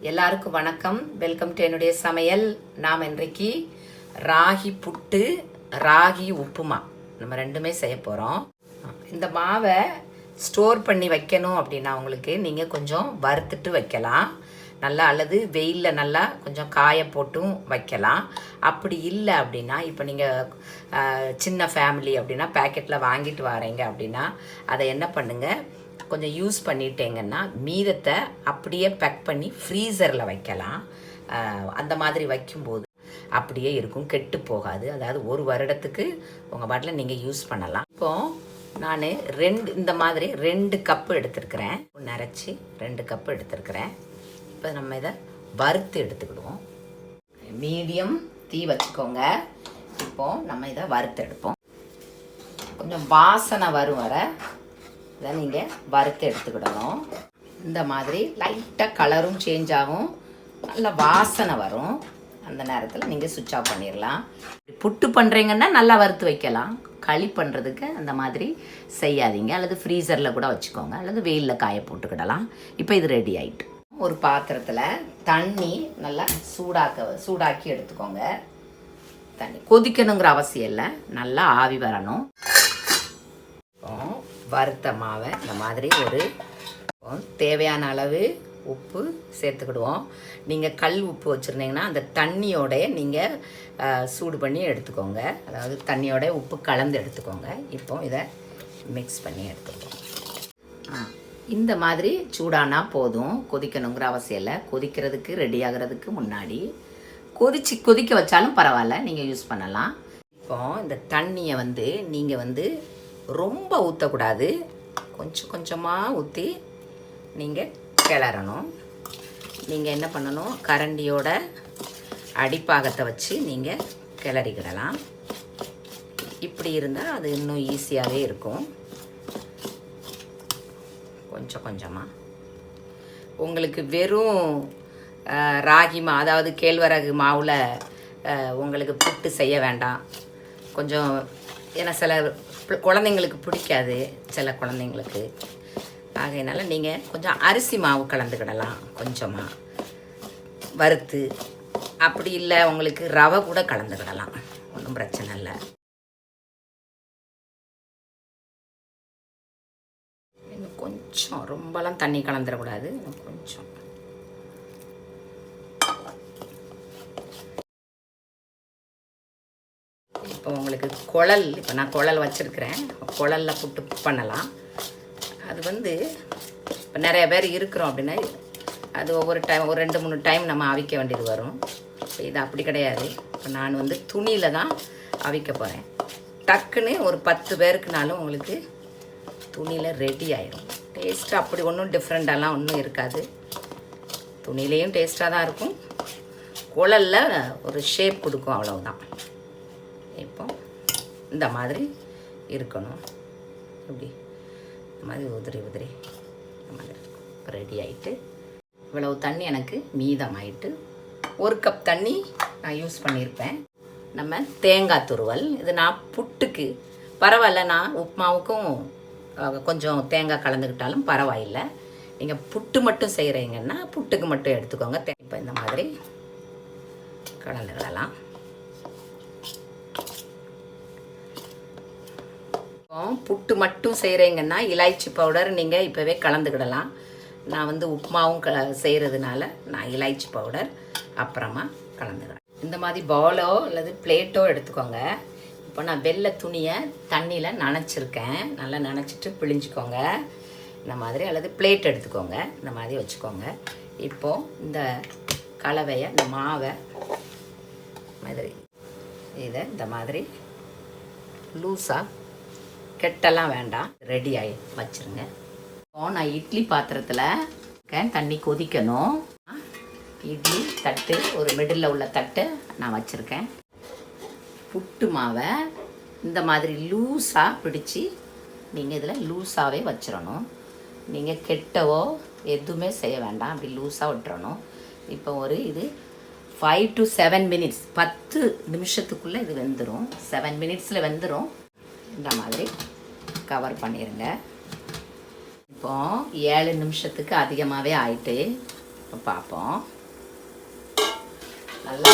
எல்லாருக்கும் வணக்கம். Welcome to என்னுடைய சமையல். நாம் இன்றைக்கு ராகி புட்டு, ராகி உப்புமா நம்ம ரெண்டுமே செய்ய போகிறோம். இந்த மாவை ஸ்டோர் பண்ணி வைக்கணும் அப்படின்னா உங்களுக்கு நீங்கள் கொஞ்சம் வறுத்துட்டு வைக்கலாம் நல்லா, அல்லது வெயிலில் நல்லா கொஞ்சம் காய போட்டும் வைக்கலாம். அப்படி இல்லை அப்படின்னா, இப்போ நீங்கள் சின்ன ஃபேமிலி அப்படின்னா பேக்கெட்டில் வாங்கிட்டு வரீங்க அப்படின்னா அதை என்ன பண்ணுங்கள், கொஞ்சம் யூஸ் பண்ணிட்டேங்கன்னா மீதத்தை அப்படியே பேக் பண்ணி ஃப்ரீசரில் வைக்கலாம். அந்த மாதிரி வைக்கும்போது அப்படியே இருக்கும், கெட்டு போகாது. அதாவது ஒரு வருடத்துக்கு உங்கள் பாட்டில் நீங்கள் யூஸ் பண்ணலாம். இப்போது நான் இந்த மாதிரி 2 கப்பு எடுத்துருக்கிறேன், நிறச்சி 2 கப்பு எடுத்துருக்கிறேன். இப்போ நம்ம இதை வறுத்து எடுத்துக்கிடுவோம். மீடியம் தீ வச்சுக்கோங்க. இப்போது நம்ம இதை வறுத்து எடுப்போம். கொஞ்சம் வாசனை வரும் வர இதை நீங்கள் வறுத்து எடுத்துக்கிடணும். இந்த மாதிரி லைட்டாக கலரும் சேஞ்ச் ஆகும், நல்ல வாசனை வரும். அந்த நேரத்தில் நீங்கள் சுவிட்ச் ஆஃப் பண்ணிடலாம். புட்டு பண்ணுறீங்கன்னா நல்லா வறுத்து வைக்கலாம். களி பண்ணுறதுக்கு அந்த மாதிரி செய்யாதீங்க, அல்லது ஃப்ரீசரில் கூட வச்சுக்கோங்க, அல்லது வெயிலில் காய போட்டுக்கிடலாம். இப்போ இது ரெடி ஆகிட்டு. ஒரு பாத்திரத்தில் தண்ணி நல்லா சூடாக்கி எடுத்துக்கோங்க. தண்ணி கொதிக்கணுங்கிற அவசியம் இல்லை, நல்லா ஆவி வரணும். வறுத்த மாவை இந்த மாதிரி ஒரு தேவையான அளவு உப்பு சேர்த்துக்கிடுவோம். நீங்கள் கல் உப்பு வச்சுருந்தீங்கன்னா அந்த தண்ணியோட நீங்கள் சூடு பண்ணி எடுத்துக்கோங்க, அதாவது தண்ணியோட உப்பு கலந்து எடுத்துக்கோங்க. இப்போ இதை மிக்ஸ் பண்ணி எடுத்துக்கோங்க. இந்த மாதிரி சூடானா போதும், கொதிக்கணுங்கிற அவசியம் இல்லை. கொதிக்கிறதுக்கு ரெடி ஆகிறதுக்கு முன்னாடி கொதிக்க வச்சாலும் பரவாயில்ல, நீங்கள் யூஸ் பண்ணலாம். இப்போ இந்த தண்ணியை நீங்கள் ரொம்ப ஊற்றக்கூடாது, கொஞ்சம் கொஞ்சமாக ஊற்றி நீங்கள் கிளறணும். நீங்கள் என்ன பண்ணணும், கரண்டியோட அடிப்பாகத்தை வச்சு நீங்கள் கிளறிக்கிடலாம். இப்படி இருந்தால் அது இன்னும் ஈஸியாகவே இருக்கும். கொஞ்சம் கொஞ்சமாக உங்களுக்கு வெறும் ராகி அதாவது கேழ்வரகு மாவில் உங்களுக்கு புட்டு செய்ய வேண்டாம். கொஞ்சம் ஏன்னா சில குழந்தைங்களுக்கு பிடிக்காது, சில குழந்தைங்களுக்கு. ஆகையினால நீங்கள் கொஞ்சம் அரிசி மாவு கலந்துக்கிடலாம், கொஞ்சமாக வறுத்து. அப்படி இல்லை உங்களுக்கு ரவை கூட கலந்துக்கிடலாம், ஒன்றும் பிரச்சனை இல்லை. இன்னும் கொஞ்சம், ரொம்பலாம் தண்ணி கலந்துடக்கூடாது, இன்னும் கொஞ்சம். இப்போ உங்களுக்கு இப்போ நான் குழல் வச்சுருக்கிறேன், குழலில் புட்டு பண்ணலாம். அது இப்போ நிறைய பேர் இருக்கிறோம் அப்படின்னா அது ஒவ்வொரு டைம் ஒரு 2-3 டைம் நம்ம அவிக்க வேண்டியது வரும். இப்போ இது அப்படி கிடையாது. இப்போ நான் துணியில் தான் அவிக்க போகிறேன். டக்குன்னு ஒரு 10 பேருக்குனாலும் உங்களுக்கு துணியில் ரெடி ஆயிடும். டேஸ்ட்டு அப்படி ஒன்றும் டிஃப்ரெண்ட்டாலாம் ஒன்றும் இருக்காது. துணியிலையும் டேஸ்ட்டாக தான் இருக்கும், குழலில் ஒரு ஷேப் கொடுக்கும், அவ்வளவுதான். இப்போ இந்த மாதிரி இருக்கணும். இப்படி இந்த மாதிரி உதிரி இந்த மாதிரி இருக்கும். இப்போ ரெடி ஆகிட்டு இவ்வளவு தண்ணி எனக்கு மீதமாயிட்டு 1 கப் தண்ணி நான் யூஸ் பண்ணியிருப்பேன். நம்ம தேங்காய் துருவல், இது நான் புட்டுக்கு பரவாயில்ல, நான் உப்புமாவுக்கும் கொஞ்சம் தேங்காய் கலந்துக்கிட்டாலும் பரவாயில்லை. நீங்கள் புட்டு மட்டும் செய்கிறீங்கன்னா புட்டுக்கு மட்டும் எடுத்துக்கோங்க. இப்போ இந்த மாதிரி கலந்துக்கிடலாம். புட்டு மட்டும் செய்கிறீங்கன்னா இலாய்ச்சி பவுடர் நீங்கள் இப்போவே கலந்துக்கிடலாம். நான் உப்புமாவும் செய்கிறதுனால நான் இலாய்ச்சி பவுடர் அப்புறமா கலந்துக்கிறேன். இந்த மாதிரி பவுலோ அல்லது பிளேட்டோ எடுத்துக்கோங்க. இப்போ நான் வெள்ளை துணியை தண்ணியில் நனைச்சிருக்கேன், நல்லா நனைச்சிட்டு பிழிஞ்சிக்கோங்க இந்த மாதிரி, அல்லது பிளேட் எடுத்துக்கோங்க, இந்த மாதிரி வச்சுக்கோங்க. இப்போது இந்த கலவையை, இந்த மாவை மாதிரி இதை இந்த மாதிரி லூஸாக, கெட்டெல்லாம் வேண்டாம், ரெடி ஆகி வச்சுருங்க. நான் இட்லி பாத்திரத்தில் தண்ணி கொதிக்கணும். இட்லி தட்டு, ஒரு மிடில் உள்ள தட்டு நான் வச்சுருக்கேன். புட்டு மாவை இந்த மாதிரி லூஸாக பிடிச்சி நீங்கள் இதில் லூஸாகவே வச்சிடணும். நீங்கள் கெட்டவோ எதுவுமே செய்ய வேண்டாம், அப்படி லூஸாக விட்டுறணும். இப்போ இது 5 to 7 மினிட்ஸ், 10 நிமிஷத்துக்குள்ளே இது வெந்துடும். 7 மினிட்ஸில் வெந்துடும். இந்த மாதிரி கவர் பண்ணிடுங்க. இப்போ 7 நிமிஷத்துக்கு அதிகமாகவே ஆயிட்டு பார்ப்போம். நல்லா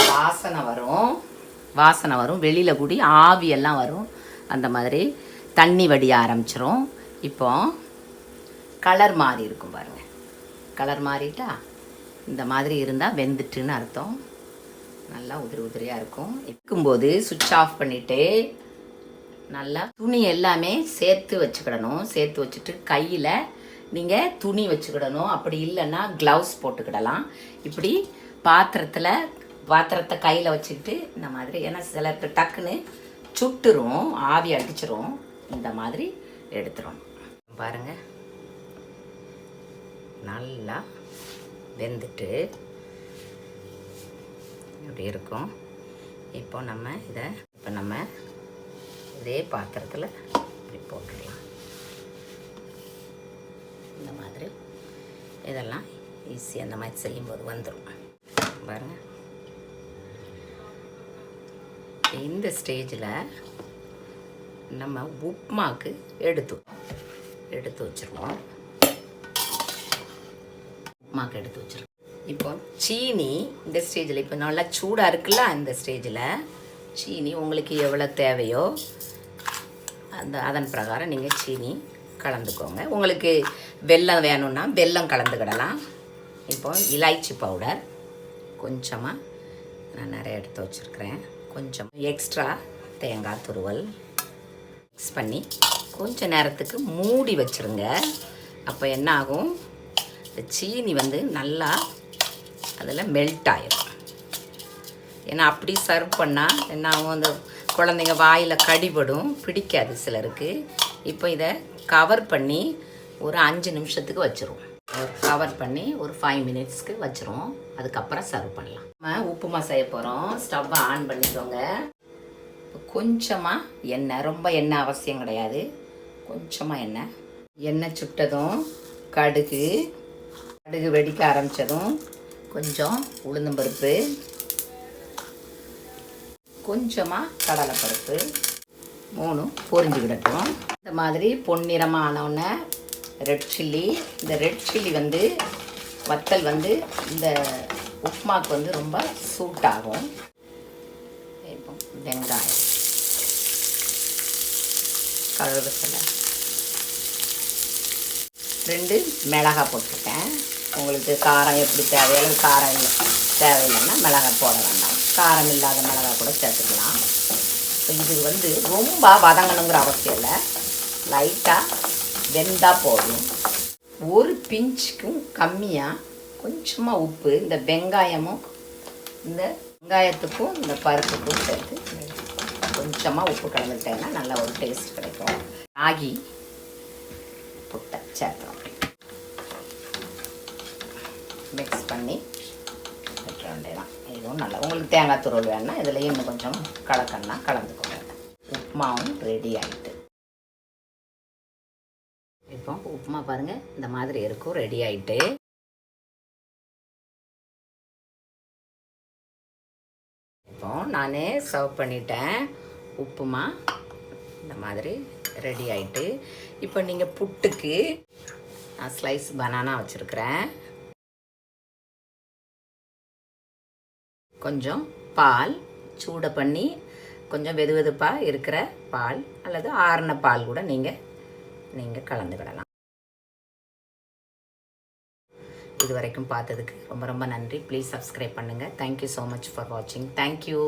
வாசனை வரும், வெளியில் கூடி ஆவியெல்லாம் வரும். அந்த மாதிரி தண்ணி வடிய ஆரம்பிச்சிரும். இப்போ கலர் மாறி இருக்கும் பாருங்கள். கலர் மாறிட்டா இந்த மாதிரி இருந்தால் வெந்துட்டுன்னு அர்த்தம். நல்லா உதிரியாக இருக்கும்போது சுவிட்ச் ஆஃப் பண்ணிவிட்டு நல்லா துணி எல்லாமே சேர்த்து வச்சுக்கிடணும். சேர்த்து வச்சுட்டு கையில் நீங்கள் துணி வச்சுக்கிடணும். அப்படி இல்லைன்னா க்ளவுஸ் போட்டுக்கிடலாம். இப்படி பாத்திரத்தை கையில் வச்சுக்கிட்டு இந்த மாதிரி, ஏன்னா சிலருக்கு டக்குன்னு சுட்டுரும், ஆவி அடிச்சிரும். இந்த மாதிரி எடுத்துடணும். பாருங்கள், நல்லா வெந்துட்டு இப்படி இருக்கும். இப்போ நம்ம இதே பாத்திரத்தில் இப்படி போட்டுடலாம். இந்த மாதிரி இதெல்லாம் ஈஸியாக அந்த மாதிரி செய்யும்போது வந்துடும் பாருங்கள். இந்த ஸ்டேஜில் நம்ம உப்புமாவுக்கு எடுத்து வச்சுருவோம். இப்போ சீனி இந்த ஸ்டேஜில், இப்போ நல்லா சூடாக இருக்குல்ல, அந்த ஸ்டேஜில் சீனி உங்களுக்கு எவ்வளோ தேவையோ அதன் பிரகாரம் நீங்கள் சீனி கலந்துக்கோங்க. உங்களுக்கு வெல்லம் வேணும்னா வெல்லம் கலந்துக்கிடலாம். இப்போ இலாய்ச்சி பவுடர் கொஞ்சமாக நான் நிறைய எடுத்து வச்சுருக்கிறேன். கொஞ்சம் எக்ஸ்ட்ரா தேங்காய் துருவல் மிக்ஸ் பண்ணி கொஞ்சம் நேரத்துக்கு மூடி வச்சுருங்க. அப்போ என்ன ஆகும், இந்த சீனி நல்லா அதில் மெல்ட் ஆகிடும். ஏன்னா அப்படி சர்வ் பண்ணால் என்ன ஆகும், அந்த குழந்தைங்க வாயில் கடிபடும், பிடிக்காது சிலருக்கு. இப்போ இதை கவர் பண்ணி ஒரு 5 நிமிஷத்துக்கு வச்சுருவோம். கவர் பண்ணி ஒரு 5 மினிட்ஸ்க்கு வச்சுருவோம். அதுக்கப்புறம் சர்வ் பண்ணலாம். நம்ம உப்புமா செய்ய போகிறோம். ஸ்டவ்வை ஆன் பண்ணிக்கோங்க. கொஞ்சமாக எண்ணெய், ரொம்ப எண்ணெய் அவசியம் கிடையாது, கொஞ்சமாக எண்ணெய் சுட்டதும் கடுகு வெடிக்க ஆரம்பித்ததும் கொஞ்சம் உளுந்தம்பருப்பு, கொஞ்சமாக கடலைப்பருப்பு 3 பொரிஞ்சுக்கிடட்டும். இந்த மாதிரி பொன்னிறமாக ஆனவுடனே ரெட் சில்லி, இந்த ரெட் சில்லி வத்தல் இந்த உப்புமாவுக்கு ரொம்ப சூட் ஆகும். இப்போ வெங்காயம், கருவேப்பிலை, 2 மிளகாய் போட்டிருக்கேன். உங்களுக்கு காரம் எப்படி தேவையான காரம் தேவையில்லைன்னா மிளகாய் போட வேண்டாம். காரம் இல்லாத மிளகாய் கூட சேர்த்துக்கலாம். இப்போ இது ரொம்ப வதங்கணுங்கிற அவசியம் இல்லை, லைட்டாக வெந்தால் போதும். ஒரு பிஞ்சுக்கும் கம்மியாக கொஞ்சமாக உப்பு இந்த வெங்காயத்துக்கும் இந்த பருப்புக்கும் சேர்த்து கொஞ்சமாக உப்பு கலந்துட்டேன்னா நல்ல ஒரு டேஸ்ட் கிடைக்கும். ராகி புட்டை சேர்த்தோம், மிக்ஸ் பண்ணி வைக்க வேண்டியதான். இதுவும் நல்லா, உங்களுக்கு தேங்காய் துருவல் வேணுன்னா இதுலேயும் இன்னும் கொஞ்சம் கலந்துக்கோங்க. உப்புமாவும் ரெடி ஆகிட்டு. இப்போ உப்புமா பாருங்கள் இந்த மாதிரி இருக்கும், ரெடி ஆகிட்டு. இப்போ நான் சர்வ் பண்ணிட்டேன். உப்புமா இந்த மாதிரி ரெடி ஆகிட்டு. இப்போ நீங்கள் புட்டுக்கு நான் ஸ்லைஸ் பனானா வச்சுருக்கிறேன். கொஞ்சம் பால் சூடை பண்ணி, கொஞ்சம் வெதுவெதுப்பாக இருக்கிற பால் அல்லது ஆறின பால் கூட நீங்கள் கலந்துக்கிடலாம். இது வரைக்கும் பார்த்ததுக்கு ரொம்ப ரொம்ப நன்றி. ப்ளீஸ் சப்ஸ்கிரைப் பண்ணுங்கள். தேங்க்யூ ஸோ மச் ஃபார் வாட்சிங். தேங்க்யூ.